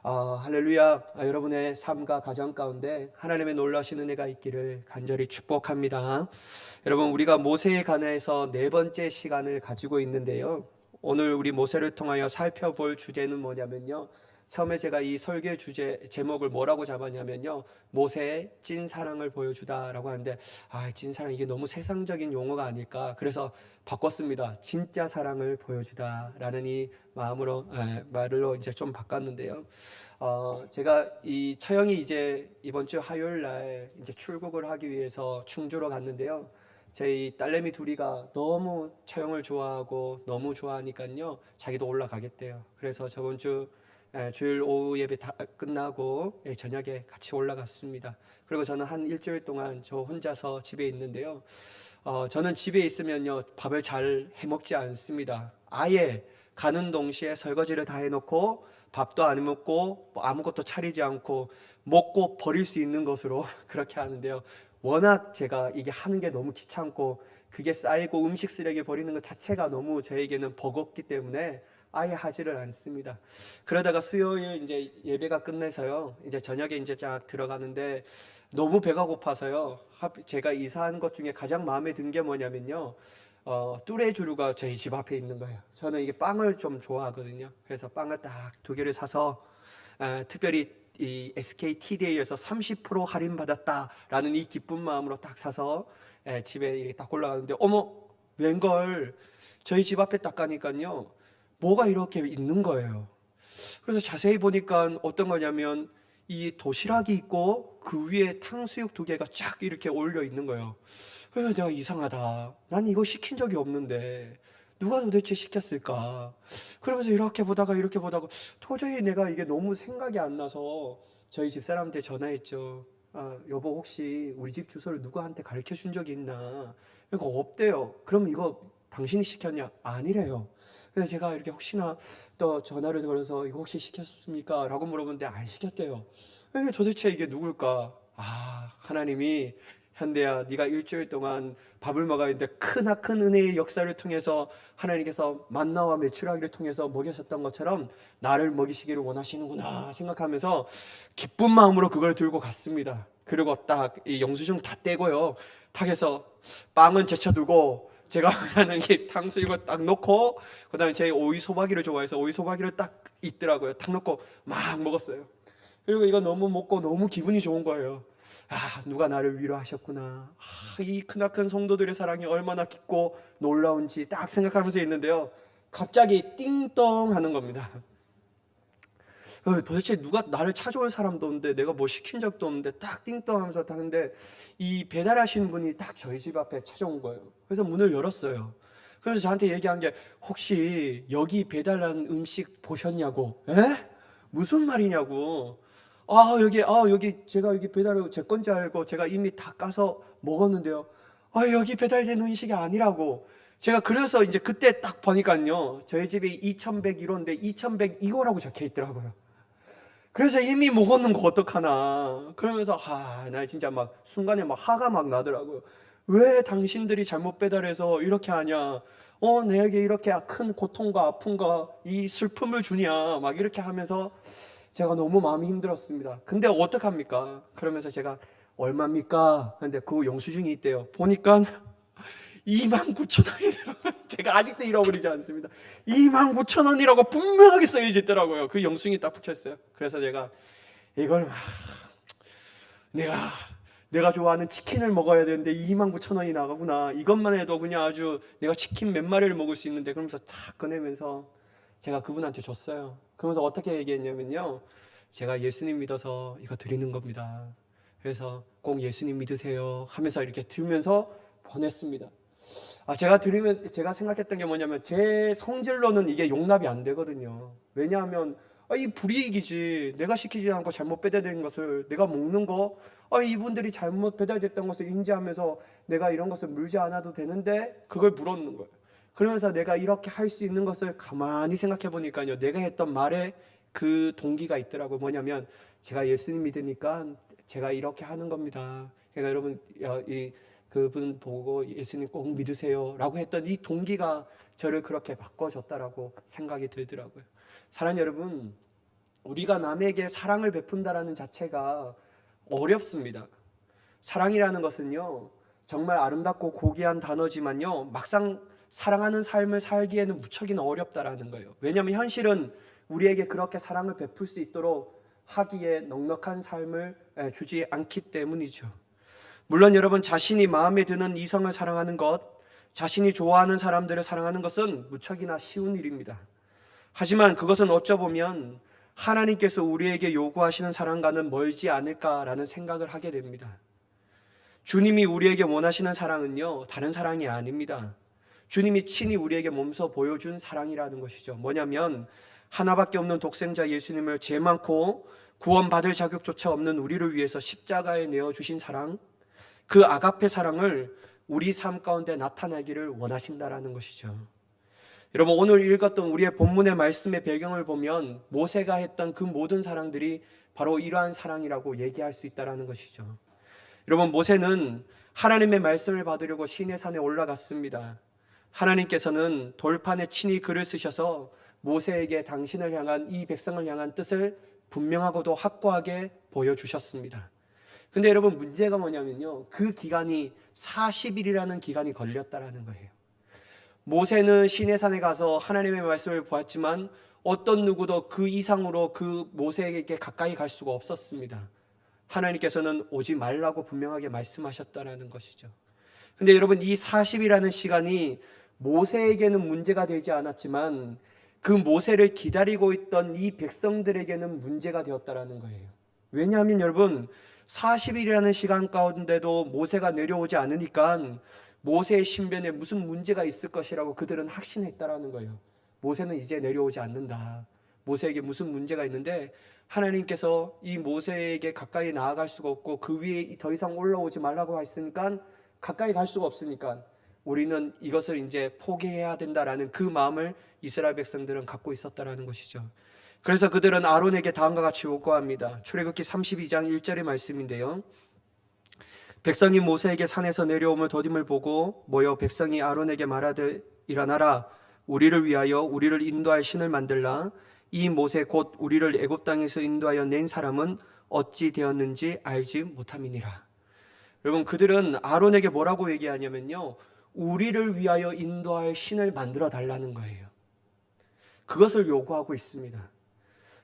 할렐루야. 여러분의 삶과 가정 가운데 하나님의 놀라신 은혜가 있기를 간절히 축복합니다. 여러분, 우리가 모세에 관해서 네 번째 시간을 가지고 있는데요. 오늘 우리 모세를 통하여 살펴볼 주제는 뭐냐면요. 처음에 제가 이 설교 주제 제목을 뭐라고 잡았냐면요. 모세의 찐 사랑을 보여주다라고 하는데, 찐 사랑 이게 너무 세상적인 용어가 아닐까. 그래서 바꿨습니다. 진짜 사랑을 보여주다라는 이 말로 이제 좀 바꿨는데요. 제가 이 처형이 이제 이번 주 화요일 날 이제 출국을 하기 위해서 충주로 갔는데요. 저희 딸내미 둘이가 너무 처형을 좋아하고 너무 좋아하니까요. 자기도 올라가겠대요. 그래서 저번 주 주일 오후 예배 다 끝나고 저녁에 같이 올라갔습니다. 그리고 저는 한 일주일 동안 저 혼자서 집에 있는데요. 저는 집에 있으면요 밥을 잘 해먹지 않습니다. 아예 가는 동시에 설거지를 다 해놓고 밥도 안 먹고 뭐 아무것도 차리지 않고 먹고 버릴 수 있는 것으로 그렇게 하는데요. 워낙 제가 이게 하는 게 너무 귀찮고 그게 쌓이고 음식 쓰레기 버리는 것 자체가 너무 저에게는 버겁기 때문에 아예 하지를 않습니다. 그러다가 수요일 이제 예배가 끝내서요. 이제 저녁에 이제 쫙 들어가는데 너무 배가 고파서요. 제가 이사한 것 중에 가장 마음에 든 게 뭐냐면요. 뚜레쥬르가 저희 집 앞에 있는 거예요. 저는 이게 빵을 좀 좋아하거든요. 그래서 빵을 딱 두 개를 사서 특별히 이 SK TDA에서 30% 할인 받았다라는 이 기쁜 마음으로 딱 사서 집에 이렇게 딱 올라가는데 어머 웬걸 저희 집 앞에 딱 가니까요 뭐가 이렇게 있는 거예요. 그래서 자세히 보니까 어떤 거냐면 이 도시락이 있고 그 위에 탕수육 두 개가 쫙 이렇게 올려 있는 거예요. 그래서 내가 이상하다. 난 이거 시킨 적이 없는데 누가 도대체 시켰을까? 그러면서 이렇게 보다가 이렇게 보다가 도저히 내가 이게 너무 생각이 안 나서 저희 집사람한테 전화했죠. 여보 혹시 우리 집 주소를 누구한테 가르쳐 준 적이 있나? 이거 없대요. 그럼 이거 당신이 시켰냐? 아니래요. 그래서 제가 이렇게 혹시나 또 전화를 걸어서 이거 혹시 시켰습니까? 라고 물어보는데 안 시켰대요. 이게 도대체 이게 누굴까? 하나님이 현대야 네가 일주일 동안 밥을 먹어야 하는데 크나큰 은혜의 역사를 통해서 하나님께서 만나와 메추라기를 통해서 먹이셨던 것처럼 나를 먹이시기를 원하시는구나 생각하면서 기쁜 마음으로 그걸 들고 갔습니다. 그리고 딱 이 영수증 다 떼고요. 탁에서 빵은 제쳐두고 제가 하는 게 탕수육을 딱 놓고 그다음에 제 오이 소박이를 좋아해서 오이 소박이를 딱 있더라고요. 딱 놓고 막 먹었어요. 그리고 이거 너무 먹고 너무 기분이 좋은 거예요. 누가 나를 위로하셨구나. 이 크나큰 성도들의 사랑이 얼마나 깊고 놀라운지 딱 생각하면서 있는데요. 갑자기 띵동 하는 겁니다. 도대체 누가 나를 찾아올 사람도 없는데 내가 뭐 시킨 적도 없는데 딱 띵동 하면서 타는데 이 배달하시는 분이 딱 저희 집 앞에 찾아온 거예요. 그래서 문을 열었어요. 그래서 저한테 얘기한 게 혹시 여기 배달한 음식 보셨냐고. 에? 무슨 말이냐고. 여기 제가 여기 배달을 제 건지 알고 제가 이미 다 까서 먹었는데요. 여기 배달된 음식이 아니라고. 제가 그래서 이제 그때 딱 보니까요. 저희 집이 2101호인데 2102호라고 적혀 있더라고요. 그래서 이미 먹었는 거 어떡하나. 그러면서, 나 진짜 막 순간에 막 화가 막 나더라고요. 왜 당신들이 잘못 배달해서 이렇게 하냐. 내게 이렇게 큰 고통과 아픔과 이 슬픔을 주냐. 막 이렇게 하면서 제가 너무 마음이 힘들었습니다. 근데 어떡합니까? 그러면서 제가 얼마입니까? 근데 그 영수증이 있대요. 보니까 29,000원이더라고요. 제가 아직도 잃어버리지 않습니다. 29,000원이라고 분명하게 써져 있더라고요. 그 영수증이 딱 붙였어요. 그래서 제가 이걸 내가 내가 좋아하는 치킨을 먹어야 되는데 29,000원이 나가구나. 이것만 해도 그냥 아주 내가 치킨 몇 마리를 먹을 수 있는데 그러면서 탁 꺼내면서 제가 그분한테 줬어요. 그러면서 어떻게 얘기했냐면요. 제가 예수님 믿어서 이거 드리는 겁니다. 그래서 꼭 예수님 믿으세요 하면서 이렇게 들면서 보냈습니다. 제가 생각했던 게 뭐냐면 제 성질로는 이게 용납이 안 되거든요. 왜냐하면 이 불이익이지. 내가 시키지 않고 잘못 배달된 것을 내가 먹는 거 이분들이 잘못 배달됐던 것을 인지하면서 내가 이런 것을 물지 않아도 되는데 그걸 물었는 거예요. 그러면서 내가 이렇게 할 수 있는 것을 가만히 생각해 보니까요. 내가 했던 말에 그 동기가 있더라고요. 뭐냐면 제가 예수님 믿으니까 제가 이렇게 하는 겁니다. 그러니까 여러분 이 그분 보고 예수님 꼭 믿으세요 라고 했던 이 동기가 저를 그렇게 바꿔줬다라고 생각이 들더라고요. 사랑하는 여러분, 우리가 남에게 사랑을 베푼다라는 자체가 어렵습니다. 사랑이라는 것은요, 정말 아름답고 고귀한 단어지만요, 막상 사랑하는 삶을 살기에는 무척이나 어렵다라는 거예요. 왜냐하면 현실은 우리에게 그렇게 사랑을 베풀 수 있도록 하기에 넉넉한 삶을 주지 않기 때문이죠. 물론 여러분, 자신이 마음에 드는 이성을 사랑하는 것, 자신이 좋아하는 사람들을 사랑하는 것은 무척이나 쉬운 일입니다. 하지만 그것은 어쩌보면 하나님께서 우리에게 요구하시는 사랑과는 멀지 않을까라는 생각을 하게 됩니다. 주님이 우리에게 원하시는 사랑은요, 다른 사랑이 아닙니다. 주님이 친히 우리에게 몸소 보여준 사랑이라는 것이죠. 뭐냐면 하나밖에 없는 독생자 예수님을 죄 많고 구원받을 자격조차 없는 우리를 위해서 십자가에 내어주신 사랑, 그 아가페 사랑을 우리 삶 가운데 나타나기를 원하신다라는 것이죠. 여러분, 오늘 읽었던 우리의 본문의 말씀의 배경을 보면 모세가 했던 그 모든 사랑들이 바로 이러한 사랑이라고 얘기할 수 있다는 것이죠. 여러분, 모세는 하나님의 말씀을 받으려고 시내산에 올라갔습니다. 하나님께서는 돌판에 친히 글을 쓰셔서 모세에게 당신을 향한, 이 백성을 향한 뜻을 분명하고도 확고하게 보여주셨습니다. 근데 여러분, 문제가 뭐냐면요, 그 기간이 40일이라는 기간이 걸렸다라는 거예요. 모세는 시내산에 가서 하나님의 말씀을 보았지만 어떤 누구도 그 이상으로 그 모세에게 가까이 갈 수가 없었습니다. 하나님께서는 오지 말라고 분명하게 말씀하셨다라는 것이죠. 근데 여러분, 이 40이라는 시간이 모세에게는 문제가 되지 않았지만 그 모세를 기다리고 있던 이 백성들에게는 문제가 되었다라는 거예요. 왜냐하면 여러분, 40일이라는 시간 가운데도 모세가 내려오지 않으니까 모세의 신변에 무슨 문제가 있을 것이라고 그들은 확신했다라는 거예요. 모세는 이제 내려오지 않는다. 모세에게 무슨 문제가 있는데 하나님께서 이 모세에게 가까이 나아갈 수가 없고 그 위에 더 이상 올라오지 말라고 했으니까 가까이 갈 수가 없으니까 우리는 이것을 이제 포기해야 된다라는 그 마음을 이스라엘 백성들은 갖고 있었다라는 것이죠. 그래서 그들은 아론에게 다음과 같이 요구합니다. 출애굽기 32장 1절의 말씀인데요. 백성이 모세에게 산에서 내려옴을 더딤을 보고 모여 백성이 아론에게 말하되 일어나라, 우리를 위하여 우리를 인도할 신을 만들라. 이 모세 곧 우리를 애굽 땅에서 인도하여 낸 사람은 어찌 되었는지 알지 못함이니라. 여러분, 그들은 아론에게 뭐라고 얘기하냐면요, 우리를 위하여 인도할 신을 만들어 달라는 거예요. 그것을 요구하고 있습니다.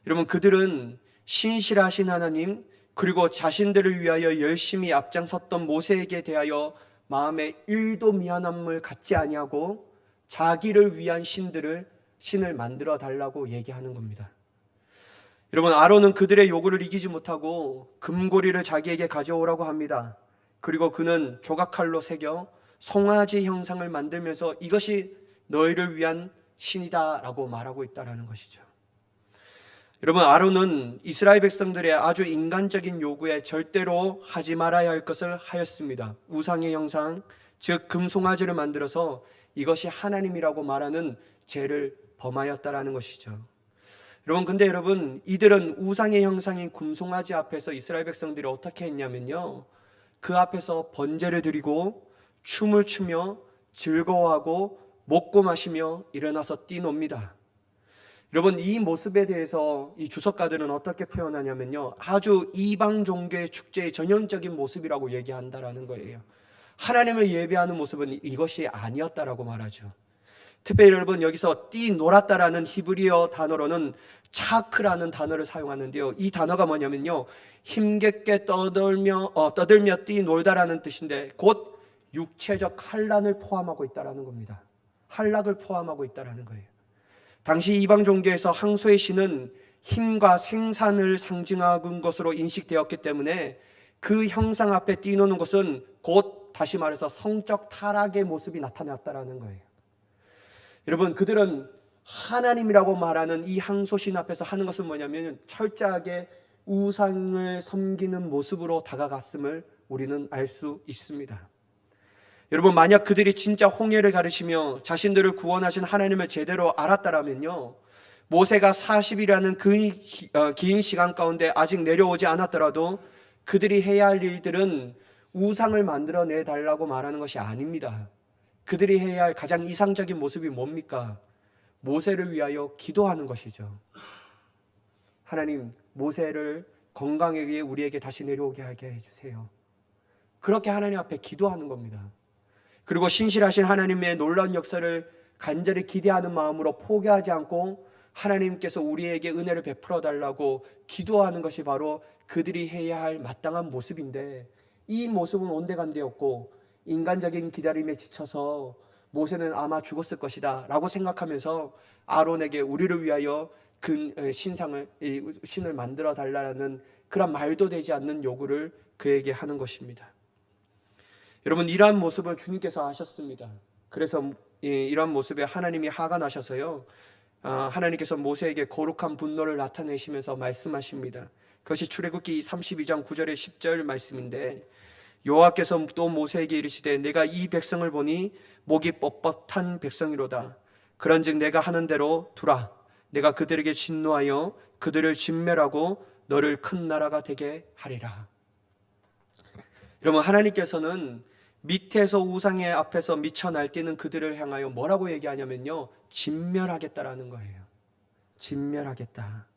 여러분, 그들은 신실하신 하나님, 그리고 자신들을 위하여 열심히 앞장섰던 모세에게 대하여 마음에 1도 미안함을 갖지 아니하고 자기를 위한 신을 만들어 달라고 얘기하는 겁니다. 여러분, 아론은 그들의 요구를 이기지 못하고 금고리를 자기에게 가져오라고 합니다. 그리고 그는 조각칼로 새겨 송아지 형상을 만들면서 이것이 너희를 위한 신이다 라고 말하고 있다는 것이죠. 여러분, 아론은 이스라엘 백성들의 아주 인간적인 요구에 절대로 하지 말아야 할 것을 하였습니다. 우상의 형상, 즉 금송아지를 만들어서 이것이 하나님이라고 말하는 죄를 범하였다라는 것이죠. 근데 여러분, 이들은 우상의 형상인 금송아지 앞에서 이스라엘 백성들이 어떻게 했냐면요, 그 앞에서 번제를 드리고 춤을 추며 즐거워하고 먹고 마시며 일어나서 뛰놉니다. 여러분, 이 모습에 대해서 이 주석가들은 어떻게 표현하냐면요, 아주 이방 종교의 축제의 전형적인 모습이라고 얘기한다라는 거예요. 하나님을 예배하는 모습은 이것이 아니었다라고 말하죠. 특별히 여러분, 여기서 뛰놀았다라는 히브리어 단어로는 차크라는 단어를 사용하는데요, 이 단어가 뭐냐면요, 힘겹게 떠들며 뛰놀다라는 뜻인데 곧 육체적 환란을 포함하고 있다라는 겁니다. 환락을 포함하고 있다라는 거예요. 당시 이방 종교에서 항소의 신은 힘과 생산을 상징하는 것으로 인식되었기 때문에 그 형상 앞에 뛰노는 것은 곧 다시 말해서 성적 타락의 모습이 나타났다라는 거예요. 여러분, 그들은 하나님이라고 말하는 이 항소신 앞에서 하는 것은 뭐냐면 철저하게 우상을 섬기는 모습으로 다가갔음을 우리는 알 수 있습니다. 여러분, 만약 그들이 진짜 홍해를 가르치며 자신들을 구원하신 하나님을 제대로 알았다라면요, 모세가 40이라는 그 긴 시간 가운데 아직 내려오지 않았더라도 그들이 해야 할 일들은 우상을 만들어내 달라고 말하는 것이 아닙니다. 그들이 해야 할 가장 이상적인 모습이 뭡니까? 모세를 위하여 기도하는 것이죠. 하나님, 모세를 건강하게 우리에게 다시 내려오게 하게 해주세요. 그렇게 하나님 앞에 기도하는 겁니다. 그리고 신실하신 하나님의 놀라운 역사를 간절히 기대하는 마음으로 포기하지 않고 하나님께서 우리에게 은혜를 베풀어 달라고 기도하는 것이 바로 그들이 해야 할 마땅한 모습인데, 이 모습은 온데간데 없고 인간적인 기다림에 지쳐서 모세는 아마 죽었을 것이다 라고 생각하면서 아론에게 우리를 위하여 신을 만들어 달라는 그런 말도 되지 않는 요구를 그에게 하는 것입니다. 여러분, 이러한 모습을 주님께서 아셨습니다. 그래서 이러한 모습에 하나님이 화가 나셔서요, 하나님께서 모세에게 거룩한 분노를 나타내시면서 말씀하십니다. 그것이 출애굽기 32장 9절에 10절 말씀인데, 여호와께서 또 모세에게 이르시되 내가 이 백성을 보니 목이 뻣뻣한 백성이로다. 그런즉 내가 하는 대로 두라. 내가 그들에게 진노하여 그들을 진멸하고 너를 큰 나라가 되게 하리라. 여러분, 하나님께서는 밑에서 우상의 앞에서 미쳐 날뛰는 그들을 향하여 뭐라고 얘기하냐면요, 진멸하겠다라는 거예요. 진멸하겠다.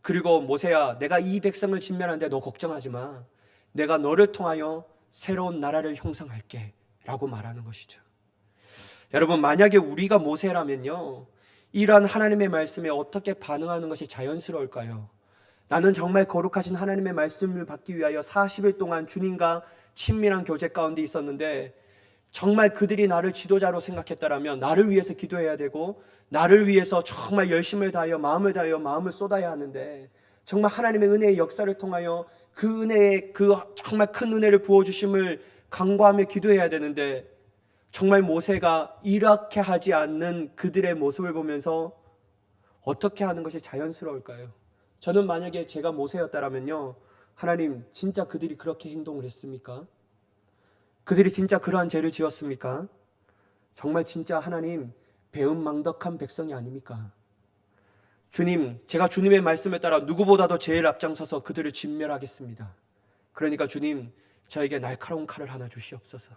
그리고 모세야, 내가 이 백성을 진멸하는데 너 걱정하지 마. 내가 너를 통하여 새로운 나라를 형성할게 라고 말하는 것이죠. 여러분, 만약에 우리가 모세라면요, 이러한 하나님의 말씀에 어떻게 반응하는 것이 자연스러울까요? 나는 정말 거룩하신 하나님의 말씀을 받기 위하여 40일 동안 주님과 친밀한 교제 가운데 있었는데, 정말 그들이 나를 지도자로 생각했다라면 나를 위해서 기도해야 되고 나를 위해서 정말 열심을 다하여 마음을 쏟아야 하는데, 정말 하나님의 은혜의 역사를 통하여 그 은혜의 정말 큰 은혜를 부어주심을 간구하며 기도해야 되는데, 정말 모세가 이렇게 하지 않는 그들의 모습을 보면서 어떻게 하는 것이 자연스러울까요? 저는 만약에 제가 모세였다라면요, 하나님, 진짜 그들이 그렇게 행동을 했습니까? 그들이 진짜 그러한 죄를 지었습니까? 정말 진짜 하나님, 배은망덕한 백성이 아닙니까? 주님, 제가 주님의 말씀에 따라 누구보다도 제일 앞장서서 그들을 진멸하겠습니다. 그러니까 주님, 저에게 날카로운 칼을 하나 주시옵소서.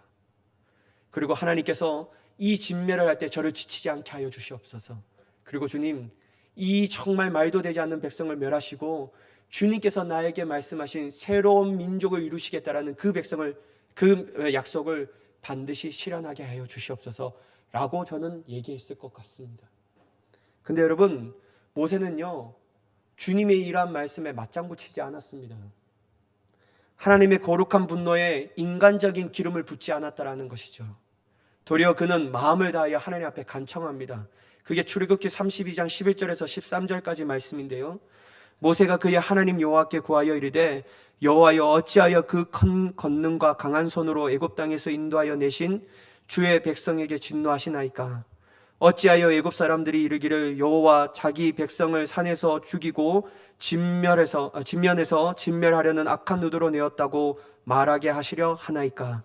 그리고 하나님께서 이 진멸을 할 때 저를 지치지 않게 하여 주시옵소서. 그리고 주님, 이 정말 말도 되지 않는 백성을 멸하시고 주님께서 나에게 말씀하신 새로운 민족을 이루시겠다라는 그 약속을 반드시 실현하게 하여 주시옵소서 라고 저는 얘기했을 것 같습니다. 근데 여러분, 모세는요, 주님의 이러한 말씀에 맞장구 치지 않았습니다. 하나님의 거룩한 분노에 인간적인 기름을 붓지 않았다라는 것이죠. 도리어 그는 마음을 다하여 하나님 앞에 간청합니다. 그게 출애굽기 32장 11절에서 13절까지 말씀인데요, 모세가 그의 하나님 여호와께 구하여 이르되 여호와여, 어찌하여 그 큰 권능과 강한 손으로 애굽 땅에서 인도하여 내신 주의 백성에게 진노하시나이까? 어찌하여 애굽 사람들이 이르기를 여호와 자기 백성을 산에서 죽이고 진면에서 진멸하려는 악한 의도로 내었다고 말하게 하시려 하나이까?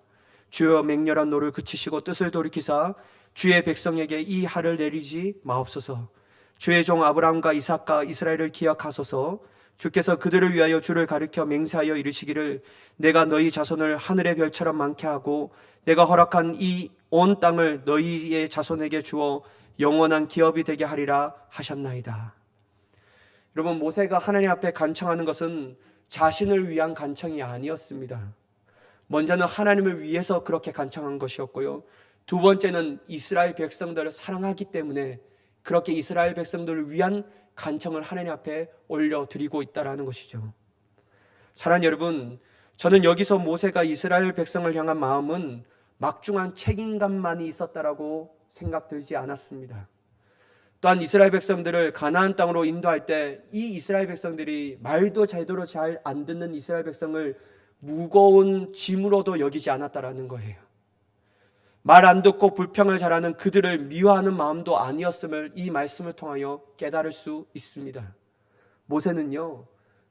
주여, 맹렬한 노를 그치시고 뜻을 돌이키사 주의 백성에게 이 하를 내리지 마옵소서. 주의 종 아브라함과 이삭과 이스라엘을 기억하소서. 주께서 그들을 위하여 주를 가리켜 맹세하여 이르시기를 내가 너희 자손을 하늘의 별처럼 많게 하고 내가 허락한 이 온 땅을 너희의 자손에게 주어 영원한 기업이 되게 하리라 하셨나이다. 여러분, 모세가 하나님 앞에 간청하는 것은 자신을 위한 간청이 아니었습니다. 먼저는 하나님을 위해서 그렇게 간청한 것이었고요, 두 번째는 이스라엘 백성들을 사랑하기 때문에 그렇게 이스라엘 백성들을 위한 간청을 하나님 앞에 올려드리고 있다는 것이죠. 사랑하는 여러분, 저는 여기서 모세가 이스라엘 백성을 향한 마음은 막중한 책임감만이 있었다라고 생각되지 않았습니다. 또한 이스라엘 백성들을 가나안 땅으로 인도할 때 이 이스라엘 백성들이 말도 제대로 잘 안 듣는 이스라엘 백성을 무거운 짐으로도 여기지 않았다라는 거예요. 말 안 듣고 불평을 잘하는 그들을 미워하는 마음도 아니었음을 이 말씀을 통하여 깨달을 수 있습니다. 모세는요,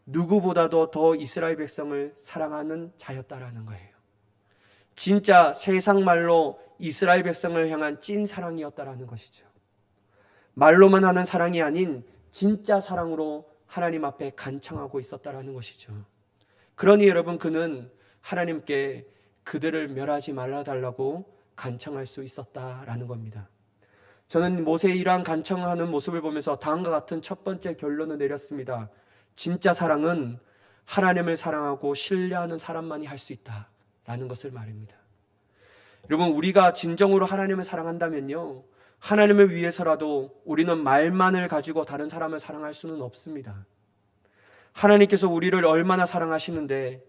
누구보다도 더 이스라엘 백성을 사랑하는 자였다라는 거예요. 진짜 세상 말로 이스라엘 백성을 향한 찐 사랑이었다라는 것이죠. 말로만 하는 사랑이 아닌 진짜 사랑으로 하나님 앞에 간청하고 있었다라는 것이죠. 그러니 여러분, 그는 하나님께 그들을 멸하지 말아달라고 간청할 수 있었다라는 겁니다. 저는 모세의 이러한 간청하는 모습을 보면서 다음과 같은 첫 번째 결론을 내렸습니다. 진짜 사랑은 하나님을 사랑하고 신뢰하는 사람만이 할 수 있다라는 것을 말입니다. 여러분, 우리가 진정으로 하나님을 사랑한다면요, 하나님을 위해서라도 우리는 말만을 가지고 다른 사람을 사랑할 수는 없습니다. 하나님께서 우리를 얼마나 사랑하시는데,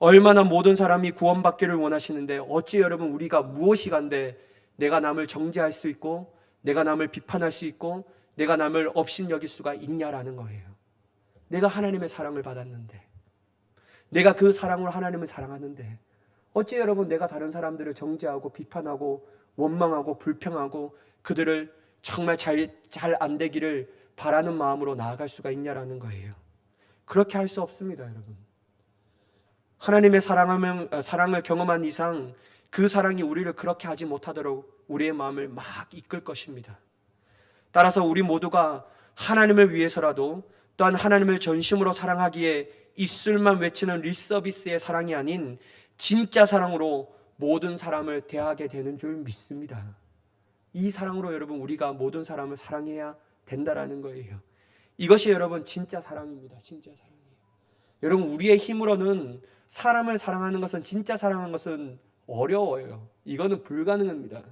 얼마나 모든 사람이 구원받기를 원하시는데, 어찌 여러분 우리가 무엇이간데 내가 남을 정죄할 수 있고, 내가 남을 비판할 수 있고, 내가 남을 업신여길 수가 있냐라는 거예요. 내가 하나님의 사랑을 받았는데, 내가 그 사랑으로 하나님을 사랑하는데, 어찌 여러분 내가 다른 사람들을 정죄하고 비판하고 원망하고 불평하고 그들을 정말 잘 안 되기를 바라는 마음으로 나아갈 수가 있냐라는 거예요. 그렇게 할 수 없습니다, 여러분. 하나님의 사랑을 경험한 이상 그 사랑이 우리를 그렇게 하지 못하도록 우리의 마음을 막 이끌 것입니다. 따라서 우리 모두가 하나님을 위해서라도, 또한 하나님을 전심으로 사랑하기에 입술만 외치는 립서비스의 사랑이 아닌 진짜 사랑으로 모든 사람을 대하게 되는 줄 믿습니다. 이 사랑으로 여러분 우리가 모든 사람을 사랑해야 된다라는 거예요. 이것이 여러분 진짜 사랑입니다. 진짜 사랑이에요. 여러분, 우리의 힘으로는 사람을 사랑하는 것은, 진짜 사랑하는 것은 어려워요. 이거는 불가능합니다.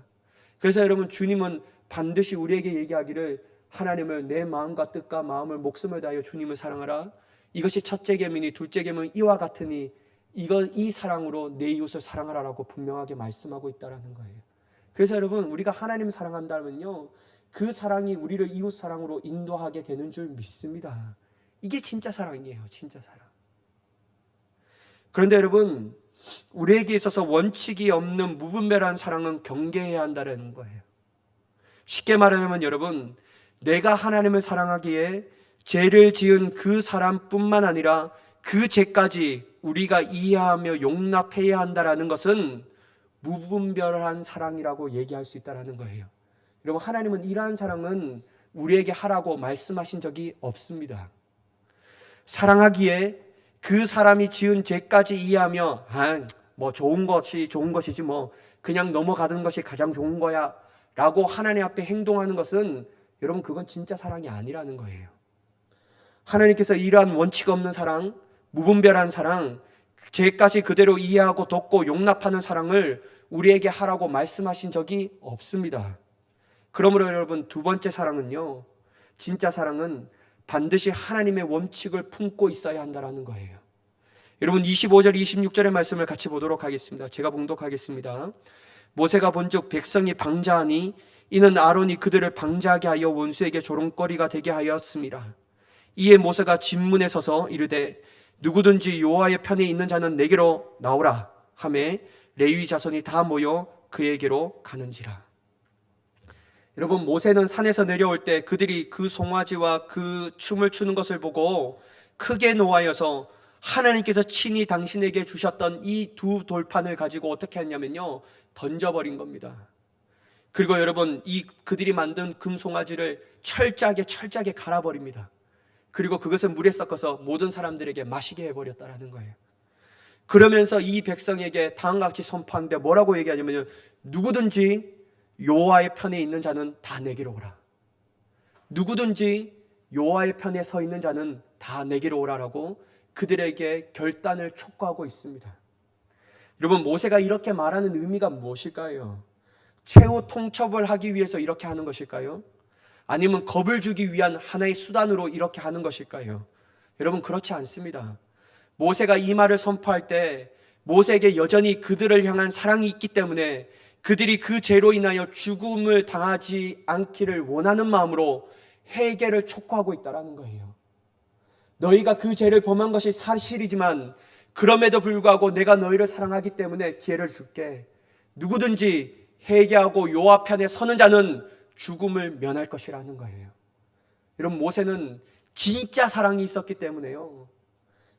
그래서 여러분, 주님은 반드시 우리에게 얘기하기를 하나님을 내 마음과 뜻과 마음을 목숨을 다하여 주님을 사랑하라. 이것이 첫째 계명이니 둘째 계명은 이와 같으니 이 사랑으로 내 이웃을 사랑하라라고 분명하게 말씀하고 있다라는 거예요. 그래서 여러분, 우리가 하나님을 사랑한다면요, 그 사랑이 우리를 이웃 사랑으로 인도하게 되는 줄 믿습니다. 이게 진짜 사랑이에요. 진짜 사랑. 그런데 여러분, 우리에게 있어서 원칙이 없는 무분별한 사랑은 경계해야 한다는 거예요. 쉽게 말하면 여러분, 내가 하나님을 사랑하기에 죄를 지은 그 사람뿐만 아니라 그 죄까지 우리가 이해하며 용납해야 한다는 것은 무분별한 사랑이라고 얘기할 수 있다는 거예요. 여러분, 하나님은 이러한 사랑은 우리에게 하라고 말씀하신 적이 없습니다. 사랑하기에 그 사람이 지은 죄까지 이해하며 뭐 좋은 것이지 뭐 그냥 넘어가는 것이 가장 좋은 거야 라고 하나님 앞에 행동하는 것은 여러분, 그건 진짜 사랑이 아니라는 거예요. 하나님께서 이러한 원칙 없는 사랑, 무분별한 사랑, 죄까지 그대로 이해하고 돕고 용납하는 사랑을 우리에게 하라고 말씀하신 적이 없습니다. 그러므로 여러분, 두 번째 사랑은요, 진짜 사랑은 반드시 하나님의 원칙을 품고 있어야 한다는 거예요. 여러분, 25절 26절의 말씀을 같이 보도록 하겠습니다. 제가 봉독하겠습니다. 모세가 본즉 백성이 방자하니 이는 아론이 그들을 방자하게 하여 원수에게 조롱거리가 되게 하였습니다. 이에 모세가 진문에 서서 이르되 누구든지 여호와의 편에 있는 자는 내게로 나오라 하매 레위 자손이 다 모여 그에게로 가는지라. 여러분, 모세는 산에서 내려올 때 그들이 그 송아지와 그 춤을 추는 것을 보고 크게 노하여서 하나님께서 친히 당신에게 주셨던 이 두 돌판을 가지고 어떻게 했냐면요, 던져버린 겁니다. 그리고 여러분, 그들이 만든 금송아지를 철저하게 갈아버립니다. 그리고 그것을 물에 섞어서 모든 사람들에게 마시게 해버렸다라는 거예요. 그러면서 이 백성에게 다음과 같이 선포하는데 뭐라고 얘기하냐면요, 누구든지 여호와의 편에 있는 자는 다 내게로 오라. 누구든지 여호와의 편에 서 있는 자는 다 내게로 오라라고 그들에게 결단을 촉구하고 있습니다. 여러분, 모세가 이렇게 말하는 의미가 무엇일까요? 최후 통첩을 하기 위해서 이렇게 하는 것일까요? 아니면 겁을 주기 위한 하나의 수단으로 이렇게 하는 것일까요? 여러분, 그렇지 않습니다. 모세가 이 말을 선포할 때 모세에게 여전히 그들을 향한 사랑이 있기 때문에 그들이 그 죄로 인하여 죽음을 당하지 않기를 원하는 마음으로 회개를 촉구하고 있다는 거예요. 너희가 그 죄를 범한 것이 사실이지만 그럼에도 불구하고 내가 너희를 사랑하기 때문에 기회를 줄게. 누구든지 회개하고 여호와 편에 서는 자는 죽음을 면할 것이라는 거예요. 여러분, 모세는 진짜 사랑이 있었기 때문에요,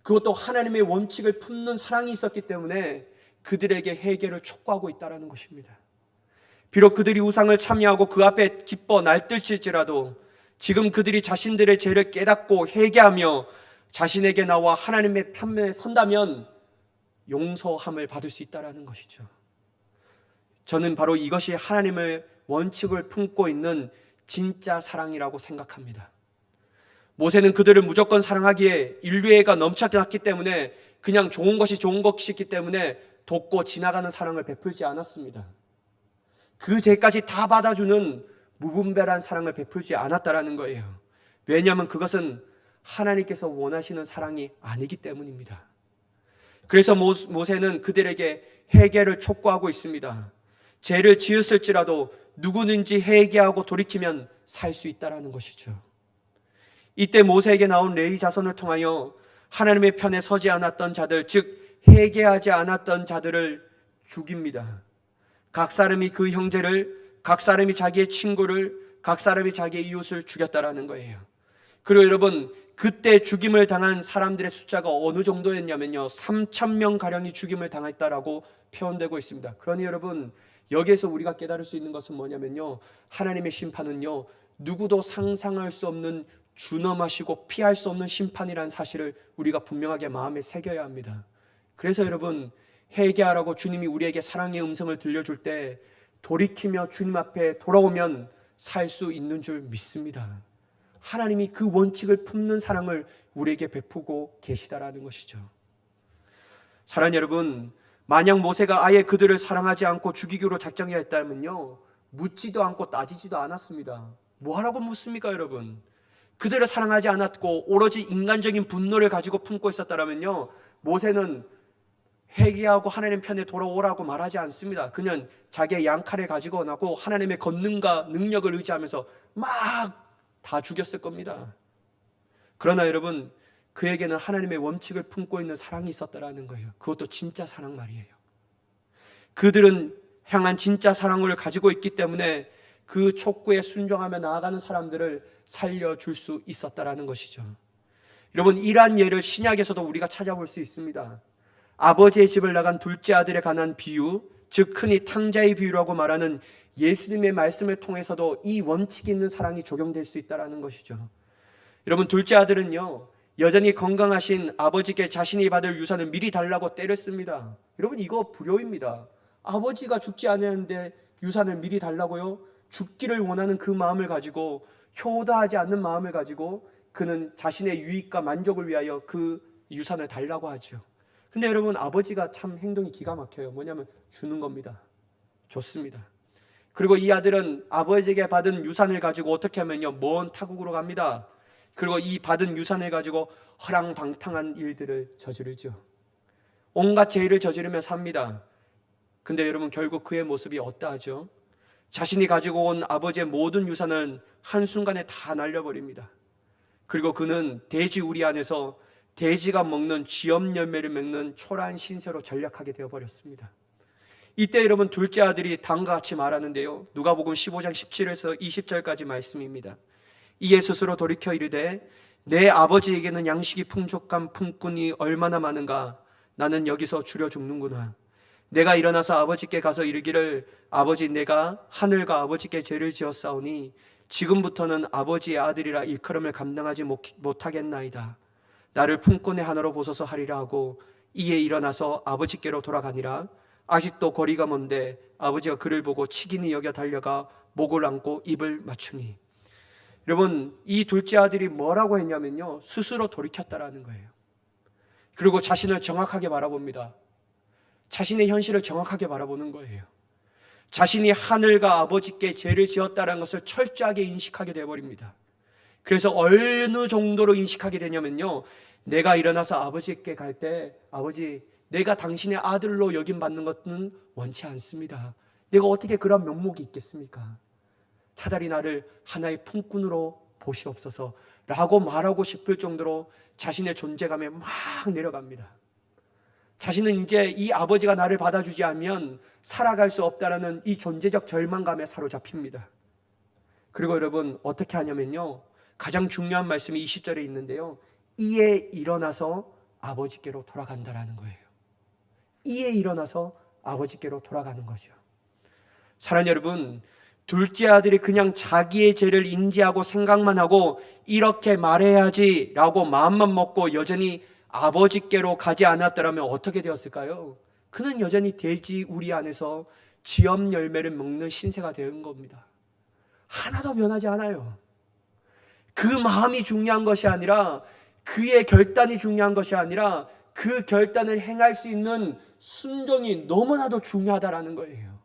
그것도 하나님의 원칙을 품는 사랑이 있었기 때문에 그들에게 회개를 촉구하고 있다는 것입니다. 비록 그들이 우상을 참여하고 그 앞에 기뻐 날뛸지라도 지금 그들이 자신들의 죄를 깨닫고 회개하며 자신에게 나와 하나님의 편에 선다면 용서함을 받을 수 있다는 것이죠. 저는 바로 이것이 하나님의 원칙을 품고 있는 진짜 사랑이라고 생각합니다. 모세는 그들을 무조건 사랑하기에 인류애가 넘쳐났기 때문에 그냥 좋은 것이 좋은 것이기 때문에 돕고 지나가는 사랑을 베풀지 않았습니다. 그 죄까지 다 받아주는 무분별한 사랑을 베풀지 않았다라는 거예요. 왜냐하면 그것은 하나님께서 원하시는 사랑이 아니기 때문입니다. 그래서 모세는 그들에게 회개를 촉구하고 있습니다. 죄를 지었을지라도 누구든지 회개하고 돌이키면 살 수 있다라는 것이죠. 이때 모세에게 나온 레위 자손을 통하여 하나님의 편에 서지 않았던 자들, 즉 회개하지 않았던 자들을 죽입니다. 각 사람이 그 형제를, 각 사람이 자기의 친구를, 각 사람이 자기의 이웃을 죽였다라는 거예요. 그리고 여러분, 그때 죽임을 당한 사람들의 숫자가 어느 정도였냐면요, 3,000명 가량이 죽임을 당했다라고 표현되고 있습니다. 그러니 여러분, 여기에서 우리가 깨달을 수 있는 것은 뭐냐면요, 하나님의 심판은요, 누구도 상상할 수 없는 준엄하시고 피할 수 없는 심판이라는 사실을 우리가 분명하게 마음에 새겨야 합니다. 그래서 여러분, 회개하라고 주님이 우리에게 사랑의 음성을 들려줄 때 돌이키며 주님 앞에 돌아오면 살 수 있는 줄 믿습니다. 하나님이 그 원칙을 품는 사랑을 우리에게 베푸고 계시다라는 것이죠. 사랑하는 여러분, 만약 모세가 아예 그들을 사랑하지 않고 죽이기로 작정해야 했다면요, 묻지도 않고 따지지도 않았습니다. 뭐하라고 묻습니까, 여러분? 그들을 사랑하지 않았고 오로지 인간적인 분노를 가지고 품고 있었다면요, 모세는 회개하고 하나님 편에 돌아오라고 말하지 않습니다. 그냥 자기의 양칼을 가지고 나고 하나님의 권능과 능력을 의지하면서 막 다 죽였을 겁니다. 그러나 여러분, 그에게는 하나님의 원칙을 품고 있는 사랑이 있었다라는 거예요. 그것도 진짜 사랑 말이에요. 그들은 향한 진짜 사랑을 가지고 있기 때문에 그 촉구에 순종하며 나아가는 사람들을 살려줄 수 있었다라는 것이죠. 여러분, 이러한 예를 신약에서도 우리가 찾아볼 수 있습니다. 아버지의 집을 나간 둘째 아들에 관한 비유, 즉 흔히 탕자의 비유라고 말하는 예수님의 말씀을 통해서도 이 원칙이 있는 사랑이 적용될 수 있다는 것이죠. 여러분, 둘째 아들은요, 여전히 건강하신 아버지께 자신이 받을 유산을 미리 달라고 때를 씁니다. 여러분, 이거 불효입니다. 아버지가 죽지 않았는데 유산을 미리 달라고요? 죽기를 원하는 그 마음을 가지고, 효도하지 않는 마음을 가지고 그는 자신의 유익과 만족을 위하여 그 유산을 달라고 하죠. 근데 여러분, 아버지가 참 행동이 기가 막혀요. 뭐냐면 주는 겁니다. 좋습니다. 그리고 이 아들은 아버지에게 받은 유산을 가지고 어떻게 하면요, 먼 타국으로 갑니다. 그리고 이 받은 유산을 가지고 허랑방탕한 일들을 저지르죠. 온갖 죄를 저지르며 삽니다. 근데 여러분, 결국 그의 모습이 어떠하죠? 자신이 가지고 온 아버지의 모든 유산은 한순간에 다 날려버립니다. 그리고 그는 돼지 우리 안에서 돼지가 먹는 쥐염 열매를 맺는 초라한 신세로 전락하게 되어버렸습니다. 이때 여러분, 둘째 아들이 다음과 같이 말하는데요, 누가복음 15장 17에서 20절까지 말씀입니다. 이에 스스로 돌이켜 이르되 내 아버지에게는 양식이 풍족한 품꾼이 얼마나 많은가. 나는 여기서 줄여 죽는구나. 내가 일어나서 아버지께 가서 이르기를 아버지, 내가 하늘과 아버지께 죄를 지었사오니 지금부터는 아버지의 아들이라 일컬음을 감당하지 못하겠나이다. 나를 품꾼의 하나로 보소서 하리라 하고 이에 일어나서 아버지께로 돌아가니라. 아직도 거리가 먼데 아버지가 그를 보고 치긴히 여겨 달려가 목을 안고 입을 맞추니. 여러분, 이 둘째 아들이 뭐라고 했냐면요, 스스로 돌이켰다라는 거예요. 그리고 자신을 정확하게 바라봅니다. 자신의 현실을 정확하게 바라보는 거예요. 자신이 하늘과 아버지께 죄를 지었다는 것을 철저하게 인식하게 되어버립니다. 그래서 어느 정도로 인식하게 되냐면요, 내가 일어나서 아버지께 갈 때 아버지, 내가 당신의 아들로 여김받는 것은 원치 않습니다. 내가 어떻게 그런 명목이 있겠습니까? 차라리 나를 하나의 품꾼으로 보시옵소서 라고 말하고 싶을 정도로 자신의 존재감에 막 내려갑니다. 자신은 이제 이 아버지가 나를 받아주지 않으면 살아갈 수 없다라는 이 존재적 절망감에 사로잡힙니다. 그리고 여러분, 어떻게 하냐면요, 가장 중요한 말씀이 20절에 있는데요, 이에 일어나서 아버지께로 돌아간다라는 거예요. 이에 일어나서 아버지께로 돌아가는 거죠. 사랑하는 여러분, 둘째 아들이 그냥 자기의 죄를 인지하고 생각만 하고 이렇게 말해야지 라고 마음만 먹고 여전히 아버지께로 가지 않았더라면 어떻게 되었을까요? 그는 여전히 돼지 우리 안에서 쥐염 열매를 먹는 신세가 되는 겁니다. 하나도 변하지 않아요. 그 마음이 중요한 것이 아니라, 그의 결단이 중요한 것이 아니라 그 결단을 행할 수 있는 순종이 너무나도 중요하다라는 거예요.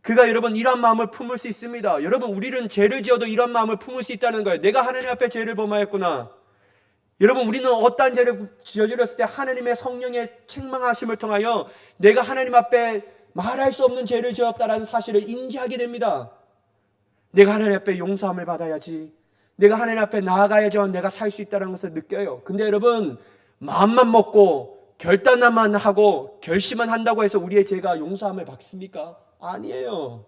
그가 여러분 이런 마음을 품을 수 있습니다. 여러분, 우리는 죄를 지어도 이런 마음을 품을 수 있다는 거예요. 내가 하나님 앞에 죄를 범하였구나. 여러분, 우리는 어떠한 죄를 저질렀을 때 하나님의 성령의 책망하심을 통하여 내가 하나님 앞에 말할 수 없는 죄를 지었다라는 사실을 인지하게 됩니다. 내가 하나님 앞에 용서함을 받아야지, 내가 하나님 앞에 나아가야지만 내가 살 수 있다는 것을 느껴요. 근데 여러분, 마음만 먹고 결단만 하고 결심만 한다고 해서 우리의 죄가 용서함을 받습니까? 아니에요.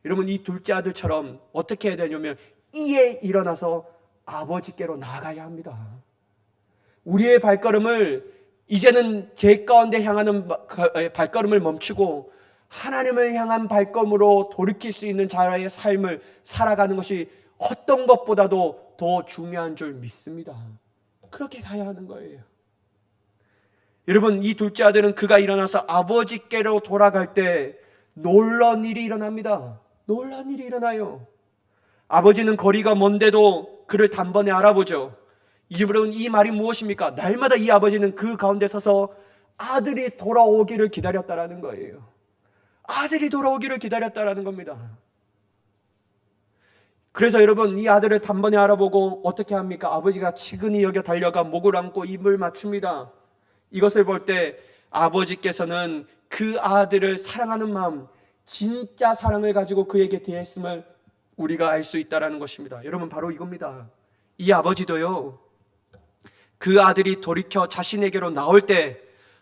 여러분, 이 둘째 아들처럼 어떻게 해야 되냐면 이에 일어나서 아버지께로 나아가야 합니다. 우리의 발걸음을 이제는 죄 가운데 향하는 발걸음을 멈추고 하나님을 향한 발걸음으로 돌이킬 수 있는 자의 삶을 살아가는 것이 어떤 것보다도 더 중요한 줄 믿습니다. 그렇게 가야 하는 거예요. 여러분, 이 둘째 아들은 그가 일어나서 아버지께로 돌아갈 때 놀라운 일이 일어납니다. 놀라운 일이 일어나요. 아버지는 거리가 먼데도 그를 단번에 알아보죠. 여러분, 이 말이 무엇입니까? 날마다 이 아버지는 그 가운데 서서 아들이 돌아오기를 기다렸다라는 거예요. 아들이 돌아오기를 기다렸다라는 겁니다. 그래서 여러분, 이 아들을 단번에 알아보고 어떻게 합니까? 아버지가 치근히 여겨 달려가 목을 안고 입을 맞춥니다. 이것을 볼 때 아버지께서는 그 아들을 사랑하는 마음, 진짜 사랑을 가지고 그에게 대했음을 우리가 알 수 있다는 것입니다. 여러분, 바로 이겁니다. 이 아버지도요, 그 아들이 돌이켜 자신에게로 나올 때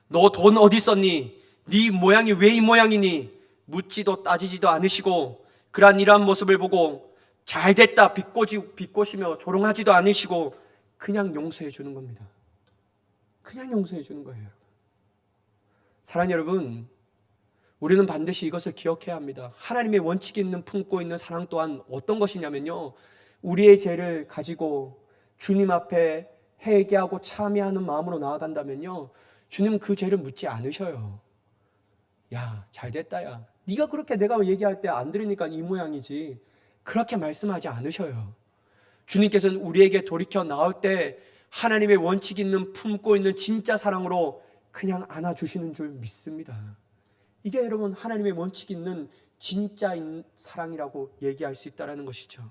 너 돈 어디 썼니? 네 모양이 왜 이 모양이니? 묻지도 따지지도 않으시고 그러한 이러한 모습을 보고 잘됐다 비꼬시며 조롱하지도 않으시고 그냥 용서해 주는 겁니다. 그냥 용서해 주는 거예요. 여러분, 사랑하는 여러분, 우리는 반드시 이것을 기억해야 합니다. 하나님의 원칙이 있는 품고 있는 사랑 또한 어떤 것이냐면요, 우리의 죄를 가지고 주님 앞에 회개하고 참회하는 마음으로 나아간다면요, 주님 그 죄를 묻지 않으셔요. 야, 잘됐다 야, 네가 그렇게 내가 얘기할 때 안 들으니까 이 모양이지, 그렇게 말씀하지 않으셔요. 주님께서는 우리에게 돌이켜 나올 때 하나님의 원칙 있는 품고 있는 진짜 사랑으로 그냥 안아주시는 줄 믿습니다. 이게 여러분 하나님의 원칙 있는 진짜 사랑이라고 얘기할 수 있다는 것이죠.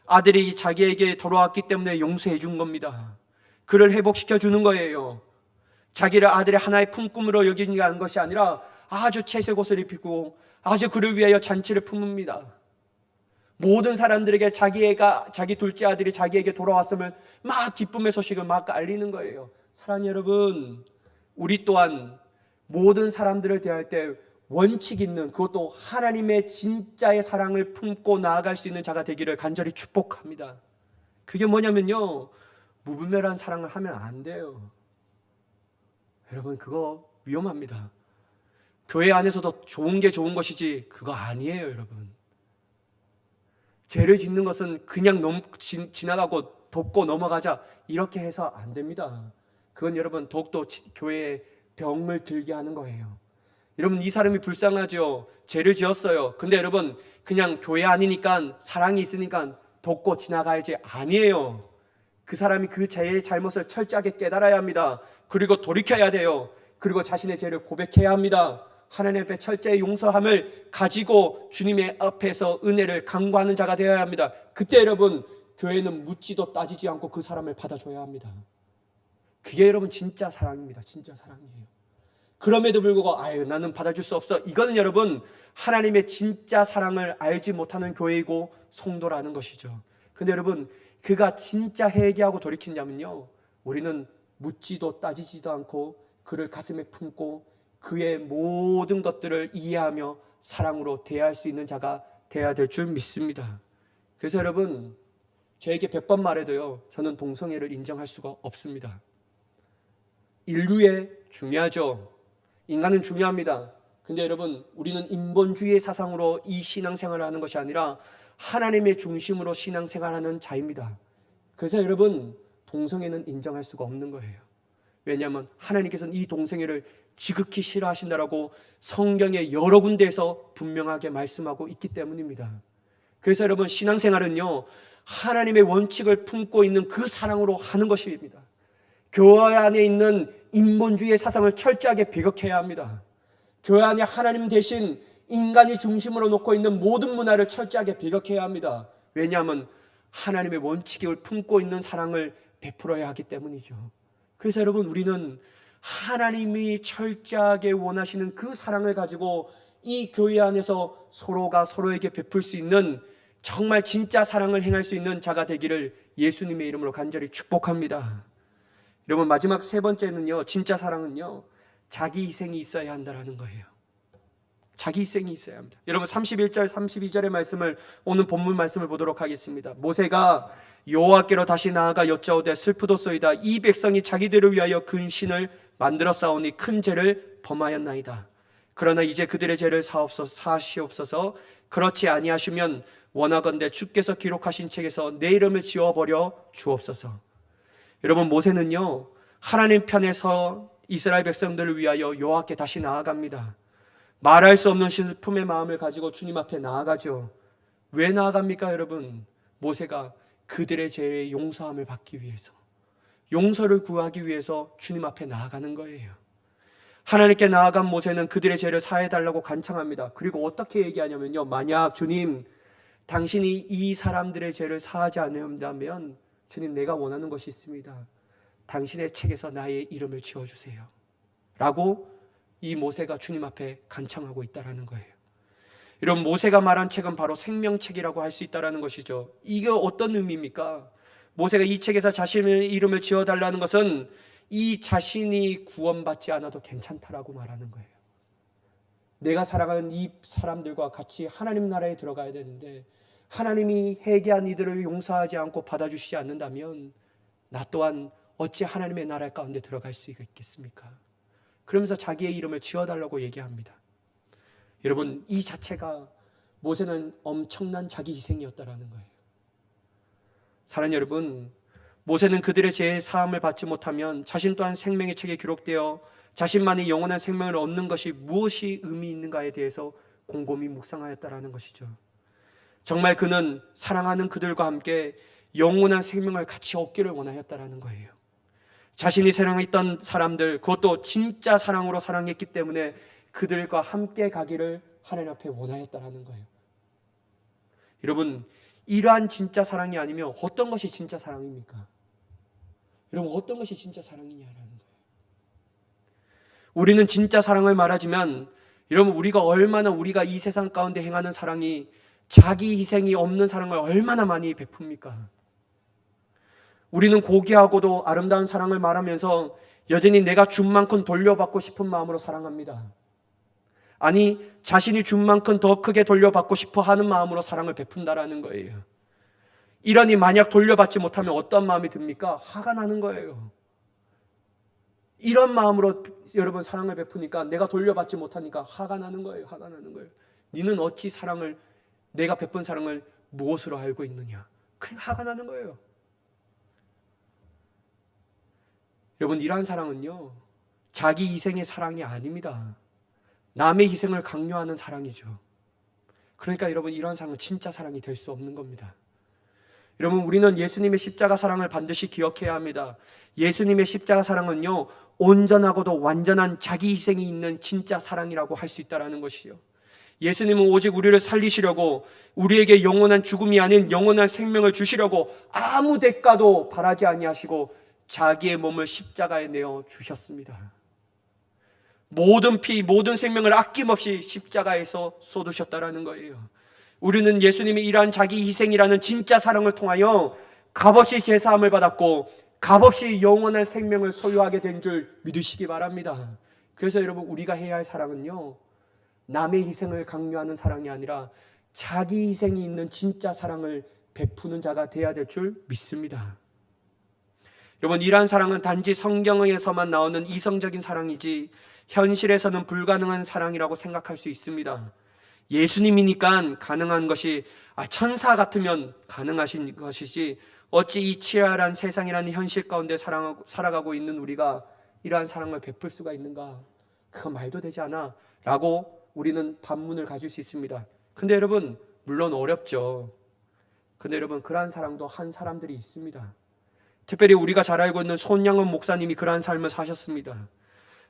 아들이 자기에게 돌아왔기 때문에 용서해 준 겁니다. 그를 회복시켜 주는 거예요. 자기를 아들의 하나의 품꿈으로 여기는 것이 아니라 아주 채색 옷을 입히고 아주 그를 위하여 잔치를 품읍니다. 모든 사람들에게 자기 둘째 아들이 자기에게 돌아왔음을 막 기쁨의 소식을 막 알리는 거예요. 사랑하는 여러분, 우리 또한 모든 사람들을 대할 때 원칙 있는, 그것도 하나님의 진짜의 사랑을 품고 나아갈 수 있는 자가 되기를 간절히 축복합니다. 그게 뭐냐면요, 무분별한 사랑을 하면 안 돼요. 여러분, 그거 위험합니다. 교회 안에서도 좋은 게 좋은 것이지 그거 아니에요. 여러분, 죄를 짓는 것은 그냥 지나가고 덮고 넘어가자 이렇게 해서 안 됩니다. 그건 여러분 더욱더 교회에 병을 들게 하는 거예요. 여러분, 이 사람이 불쌍하죠. 죄를 지었어요. 근데 여러분, 그냥 교회 아니니까 사랑이 있으니까 덮고 지나가야지, 아니에요. 그 사람이 그 죄의 잘못을 철저하게 깨달아야 합니다. 그리고 돌이켜야 돼요. 그리고 자신의 죄를 고백해야 합니다. 하나님 앞에 철저히 용서함을 가지고 주님의 앞에서 은혜를 간구하는 자가 되어야 합니다. 그때 여러분, 교회는 묻지도 따지지 않고 그 사람을 받아줘야 합니다. 그게 여러분 진짜 사랑입니다. 진짜 사랑이에요. 그럼에도 불구하고 나는 받아줄 수 없어, 이거는 여러분 하나님의 진짜 사랑을 알지 못하는 교회이고 성도라는 것이죠. 근데 여러분, 그가 진짜 회개하고 돌이키냐면요, 우리는 묻지도 따지지도 않고 그를 가슴에 품고 그의 모든 것들을 이해하며 사랑으로 대할 수 있는 자가 되어야 될 줄 믿습니다. 그래서 여러분, 저에게 100번 말해도요, 저는 동성애를 인정할 수가 없습니다. 인류에 중요하죠. 인간은 중요합니다. 근데 여러분, 우리는 인본주의의 사상으로 이 신앙생활을 하는 것이 아니라 하나님의 중심으로 신앙생활하는 자입니다. 그래서 여러분, 동성애는 인정할 수가 없는 거예요. 왜냐하면 하나님께서는 이 동성애를 지극히 싫어하신다라고 성경의 여러 군데에서 분명하게 말씀하고 있기 때문입니다. 그래서 여러분, 신앙생활은요, 하나님의 원칙을 품고 있는 그 사랑으로 하는 것입니다. 교회 안에 있는 인본주의의 사상을 철저하게 배격해야 합니다. 교회 안에 하나님 대신 인간이 중심으로 놓고 있는 모든 문화를 철저하게 배격해야 합니다. 왜냐하면 하나님의 원칙을 품고 있는 사랑을 베풀어야 하기 때문이죠. 그래서 여러분, 우리는 하나님이 철저하게 원하시는 그 사랑을 가지고 이 교회 안에서 서로가 서로에게 베풀 수 있는, 정말 진짜 사랑을 행할 수 있는 자가 되기를 예수님의 이름으로 간절히 축복합니다. 여러분, 마지막 세 번째는요, 진짜 사랑은요, 자기 희생이 있어야 한다는 거예요. 자기 희생이 있어야 합니다. 여러분, 31절 32절의 말씀을, 오늘 본문 말씀을 보도록 하겠습니다. 모세가 여호와께로 다시 나아가 여짜오되 슬프도소이다. 이 백성이 자기들을 위하여 근신을 만들어 싸우니 큰 죄를 범하였나이다. 그러나 이제 그들의 죄를 사하시옵소서. 그렇지 아니하시면 원하건대 주께서 기록하신 책에서 내 이름을 지워버려 주옵소서. 여러분, 모세는요, 하나님 편에서 이스라엘 백성들을 위하여 여호와께 다시 나아갑니다. 말할 수 없는 슬픔의 마음을 가지고 주님 앞에 나아가죠. 왜 나아갑니까, 여러분? 모세가 그들의 죄의 용서함을 받기 위해서, 용서를 구하기 위해서 주님 앞에 나아가는 거예요. 하나님께 나아간 모세는 그들의 죄를 사해달라고 간청합니다. 그리고 어떻게 얘기하냐면요, 만약 주님, 당신이 이 사람들의 죄를 사하지 않는다면 주님, 내가 원하는 것이 있습니다. 당신의 책에서 나의 이름을 지워주세요 라고 이 모세가 주님 앞에 간청하고 있다는 거예요. 이런 모세가 말한 책은 바로 생명책이라고 할 수 있다는 것이죠. 이게 어떤 의미입니까? 모세가 이 책에서 자신의 이름을 지어달라는 것은 이 자신이 구원받지 않아도 괜찮다라고 말하는 거예요. 내가 사랑하는 이 사람들과 같이 하나님 나라에 들어가야 되는데 하나님이 회개한 이들을 용서하지 않고 받아주시지 않는다면 나 또한 어찌 하나님의 나라 가운데 들어갈 수 있겠습니까? 그러면서 자기의 이름을 지어달라고 얘기합니다. 여러분, 이 자체가 모세는 엄청난 자기 희생이었다라는 거예요. 사랑하는 여러분, 모세는 그들의 죄의 사함을 받지 못하면 자신 또한 생명의 책에 기록되어 자신만이 영원한 생명을 얻는 것이 무엇이 의미 있는가에 대해서 곰곰이 묵상하였다라는 것이죠. 정말 그는 사랑하는 그들과 함께 영원한 생명을 같이 얻기를 원하였다라는 거예요. 자신이 사랑했던 사람들, 그것도 진짜 사랑으로 사랑했기 때문에 그들과 함께 가기를 하나님 앞에 원하였다라는 거예요. 여러분, 이러한 진짜 사랑이 아니면 어떤 것이 진짜 사랑입니까? 여러분, 어떤 것이 진짜 사랑이냐라는 거예요. 우리는 진짜 사랑을 말하지만 여러분, 우리가 이 세상 가운데 행하는 사랑이 자기 희생이 없는 사랑을 얼마나 많이 베풉니까? 우리는 고귀하고도 아름다운 사랑을 말하면서 여전히 내가 준 만큼 돌려받고 싶은 마음으로 사랑합니다. 아니, 자신이 준 만큼 더 크게 돌려받고 싶어 하는 마음으로 사랑을 베푼다라는 거예요. 이러니 만약 돌려받지 못하면 어떤 마음이 듭니까? 화가 나는 거예요. 이런 마음으로 여러분 사랑을 베푸니까 내가 돌려받지 못하니까 화가 나는 거예요. 화가 나는 거예요. 너는 어찌 내가 베푼 사랑을 무엇으로 알고 있느냐? 그냥 화가 나는 거예요. 여러분, 이러한 사랑은요, 자기 희생의 사랑이 아닙니다. 남의 희생을 강요하는 사랑이죠. 그러니까 여러분, 이러한 사랑은 진짜 사랑이 될 수 없는 겁니다. 여러분, 우리는 예수님의 십자가 사랑을 반드시 기억해야 합니다. 예수님의 십자가 사랑은요, 온전하고도 완전한 자기 희생이 있는 진짜 사랑이라고 할 수 있다는 것이죠. 예수님은 오직 우리를 살리시려고, 우리에게 영원한 죽음이 아닌 영원한 생명을 주시려고 아무 대가도 바라지 아니하시고 자기의 몸을 십자가에 내어 주셨습니다. 모든 피, 모든 생명을 아낌없이 십자가에서 쏟으셨다라는 거예요. 우리는 예수님이 이러한 자기 희생이라는 진짜 사랑을 통하여 값없이 제사함을 받았고 값없이 영원한 생명을 소유하게 된 줄 믿으시기 바랍니다. 그래서 여러분, 우리가 해야 할 사랑은요, 남의 희생을 강요하는 사랑이 아니라 자기 희생이 있는 진짜 사랑을 베푸는 자가 되어야 될 줄 믿습니다. 여러분, 이러한 사랑은 단지 성경에서만 나오는 이성적인 사랑이지 현실에서는 불가능한 사랑이라고 생각할 수 있습니다. 예수님이니까 가능한 것이, 천사 같으면 가능하신 것이지 어찌 이 치열한 세상이라는 현실 가운데 살아가고 있는 우리가 이러한 사랑을 베풀 수가 있는가? 그거 말도 되지 않아 라고 우리는 반문을 가질 수 있습니다. 근데 여러분, 물론 어렵죠. 근데 여러분, 그러한 사랑도 한 사람들이 있습니다. 특별히 우리가 잘 알고 있는 손양원 목사님이 그러한 삶을 사셨습니다.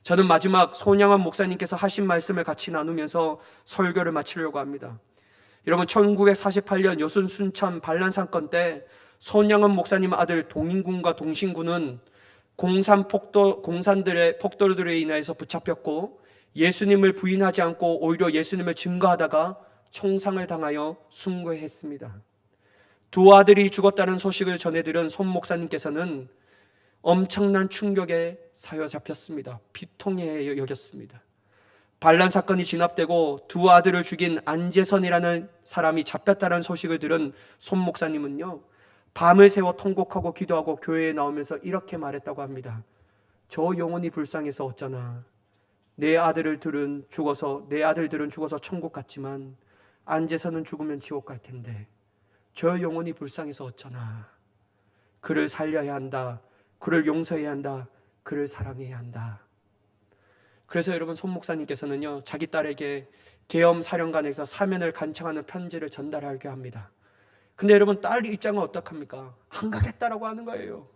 저는 마지막 손양원 목사님께서 하신 말씀을 같이 나누면서 설교를 마치려고 합니다. 여러분, 1948년 여순 순천 반란 사건 때 손양원 목사님 아들 동인군과 동신군은 공산들의 폭도들에 인해서 붙잡혔고, 예수님을 부인하지 않고 오히려 예수님을 증거하다가 총상을 당하여 순교했습니다. 두 아들이 죽었다는 소식을 전해 들은 손 목사님께서는 엄청난 충격에 사로잡혔습니다. 비통해 여겼습니다. 반란 사건이 진압되고 두 아들을 죽인 안재선이라는 사람이 잡혔다는 소식을 들은 손 목사님은요, 밤을 새워 통곡하고 기도하고 교회에 나오면서 이렇게 말했다고 합니다. 저 영혼이 불쌍해서 어쩌나. 내 아들들은 죽어서 천국 갔지만 안재선은 죽으면 지옥 갈 텐데 저 영혼이 불쌍해서 어쩌나. 그를 살려야 한다. 그를 용서해야 한다. 그를 사랑해야 한다. 그래서 여러분, 손 목사님께서는요, 자기 딸에게 계엄 사령관에서 사면을 간청하는 편지를 전달하게 합니다. 근데 여러분, 딸 입장은 어떡합니까? 안 가겠다라고 하는 거예요.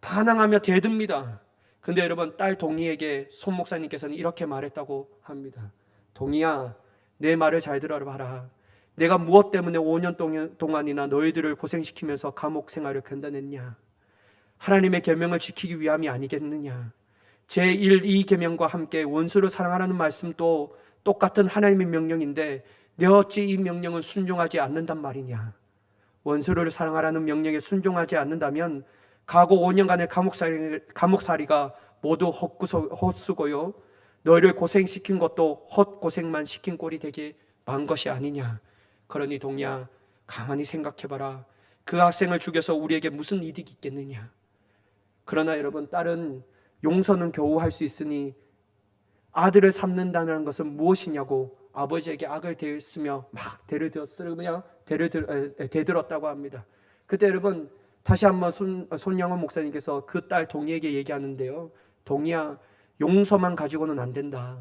반항하며 대듭니다. 근데 여러분, 딸 동희에게 손 목사님께서는 이렇게 말했다고 합니다. 동희야, 내 말을 잘 들어봐라. 내가 무엇 때문에 5년 동안이나 너희들을 고생시키면서 감옥 생활을 견뎌냈냐? 하나님의 계명을 지키기 위함이 아니겠느냐? 제1, 2계명과 함께 원수를 사랑하라는 말씀도 똑같은 하나님의 명령인데 내 어찌 이 명령은 순종하지 않는단 말이냐? 원수를 사랑하라는 명령에 순종하지 않는다면 가고 5년간의 감옥살이가 모두 헛수고요, 너희를 고생시킨 것도 헛고생만 시킨 꼴이 되게 만 것이 아니냐? 그러니 동야, 가만히 생각해봐라. 그 학생을 죽여서 우리에게 무슨 이득이 있겠느냐? 그러나 여러분, 딸은 용서는 겨우 할 수 있으니 아들을 삼는다는 것은 무엇이냐고 아버지에게 악을 대했으며 막 대들었다고 합니다. 그때 여러분, 다시 한번 손양원 목사님께서 그 딸 동희에게 얘기하는데요. 동희야, 용서만 가지고는 안 된다.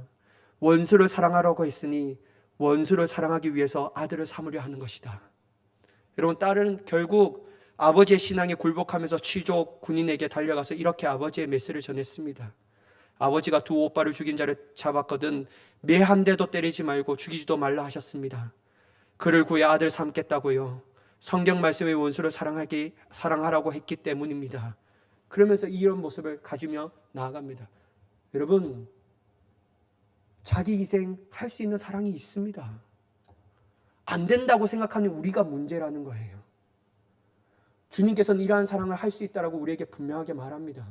원수를 사랑하라고 했으니 원수를 사랑하기 위해서 아들을 삼으려 하는 것이다. 여러분, 딸은 결국 아버지의 신앙에 굴복하면서 취족 군인에게 달려가서 이렇게 아버지의 메시지를 전했습니다. 아버지가 두 오빠를 죽인 자를 잡았거든 매 한 대도 때리지 말고 죽이지도 말라 하셨습니다. 그를 구해 아들 삼겠다고요. 성경 말씀의 원수를 사랑하라고 했기 때문입니다. 그러면서 이런 모습을 가지며 나아갑니다. 여러분, 자기 희생 할 수 있는 사랑이 있습니다. 안 된다고 생각하는 우리가 문제라는 거예요. 주님께서는 이러한 사랑을 할 수 있다라고 우리에게 분명하게 말합니다.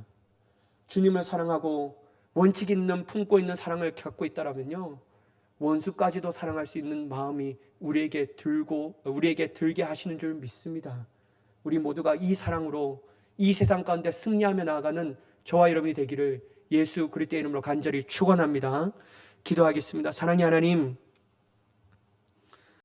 주님을 사랑하고 원칙 있는 품고 있는 사랑을 갖고 있다라면요, 원수까지도 사랑할 수 있는 마음이 우리에게 들게 하시는 줄 믿습니다. 우리 모두가 이 사랑으로 이 세상 가운데 승리하며 나아가는 저와 여러분이 되기를 예수 그리스도의 이름으로 간절히 축원합니다. 기도하겠습니다. 사랑의 하나님,